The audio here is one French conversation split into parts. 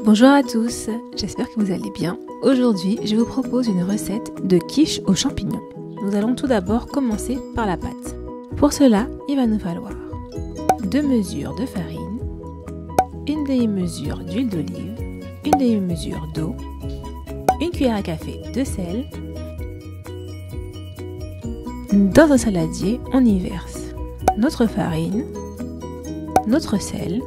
Bonjour à tous, j'espère que vous allez bien. Aujourd'hui, je vous propose une recette de quiche aux champignons. Nous allons tout d'abord commencer par la pâte. Pour cela, il va nous falloir 2 mesures de farine, une demi-mesure d'huile d'olive, une demi-mesure d'eau, une cuillère à café de sel. Dans un saladier, on y verse notre farine, notre sel,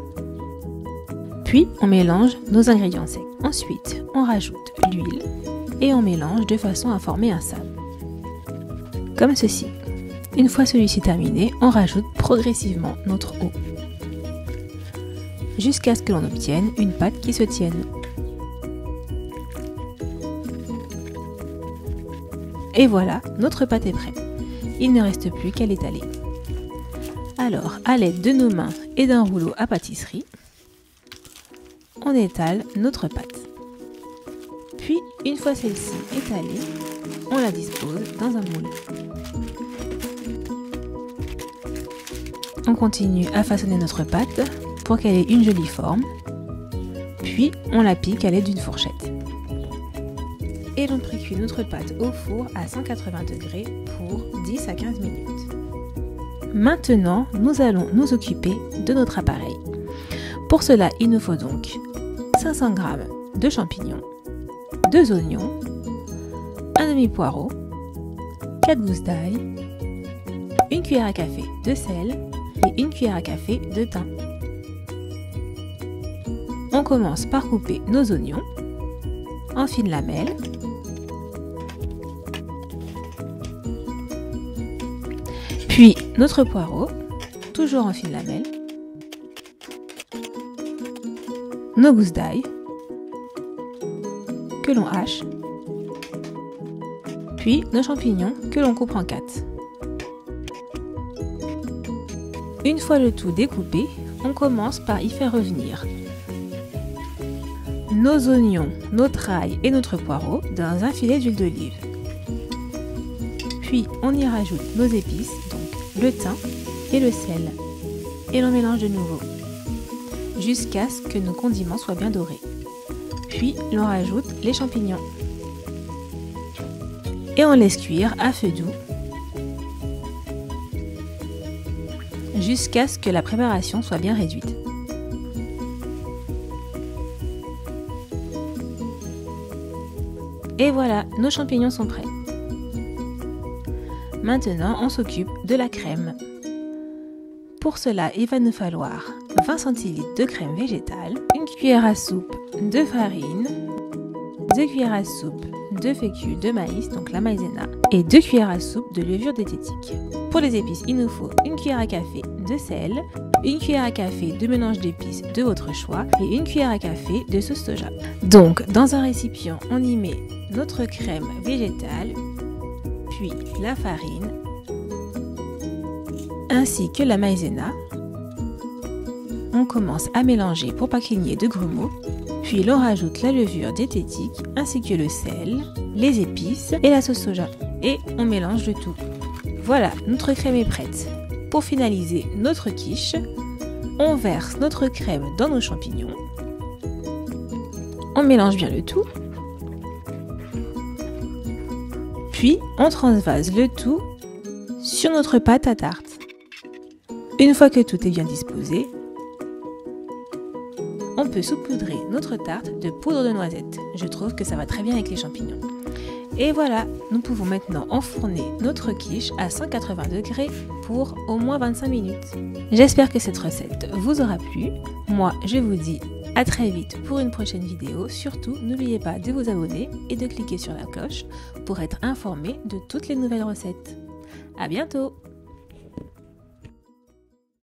puis on mélange nos ingrédients secs. Ensuite, on rajoute l'huile et on mélange de façon à former un sable, comme ceci. Une fois celui-ci terminé, on rajoute progressivement notre eau, jusqu'à ce que l'on obtienne une pâte qui se tienne. Et voilà, notre pâte est prête. Il ne reste plus qu'à l'étaler. Alors, à l'aide de nos mains et d'un rouleau à pâtisserie, on étale notre pâte. Puis, une fois celle-ci étalée, on la dispose dans un moule. On continue à façonner notre pâte pour qu'elle ait une jolie forme. Puis, on la pique à l'aide d'une fourchette. Et l'on précuit notre pâte au four à 180 degrés pour 10 à 15 minutes. Maintenant, nous allons nous occuper de notre appareil. Pour cela, il nous faut donc 500 g de champignons, 2 oignons, un demi-poireau, 4 gousses d'ail, une cuillère à café de sel et une cuillère à café de thym. On commence par couper nos oignons en fines lamelles. Puis notre poireau, toujours en fines lamelles. Nos gousses d'ail que l'on hache, puis nos champignons que l'on coupe en 4. Une fois le tout découpé, on commence par y faire revenir nos oignons, notre ail et notre poireau dans un filet d'huile d'olive. Puis on y rajoute nos épices, donc le thym et le sel, et l'on mélange de nouveau jusqu'à ce que nos condiments soient bien dorés. Puis l'on rajoute les champignons et on laisse cuire à feu doux jusqu'à ce que la préparation soit bien réduite. Et voilà, nos champignons sont prêts. Maintenant, on s'occupe de la crème. Pour cela, il va nous falloir 20 cl de crème végétale, une cuillère à soupe de farine, 2 cuillères à soupe de fécule de maïs, donc la maïzena, et 2 cuillères à soupe de levure diététique. Pour les épices, il nous faut une cuillère à café de sel, une cuillère à café de mélange d'épices de votre choix et une cuillère à café de sauce soja. Donc, dans un récipient, on y met notre crème végétale, puis la farine, ainsi que la maïzena. On commence à mélanger pour pas qu'il n'y ait de grumeaux, puis l'on rajoute la levure diététique ainsi que le sel, les épices et la sauce soja. Et on mélange le tout. Voilà, notre crème est prête. Pour finaliser notre quiche, on verse notre crème dans nos champignons. On mélange bien le tout. Puis on transvase le tout sur notre pâte à tarte. Une fois que tout est bien disposé, on peut saupoudrer notre tarte de poudre de noisette. Je trouve que ça va très bien avec les champignons. Et voilà, nous pouvons maintenant enfourner notre quiche à 180 degrés pour au moins 25 minutes. J'espère que cette recette vous aura plu. Moi, je vous dis à très vite pour une prochaine vidéo. Surtout, n'oubliez pas de vous abonner et de cliquer sur la cloche pour être informé de toutes les nouvelles recettes. À bientôt!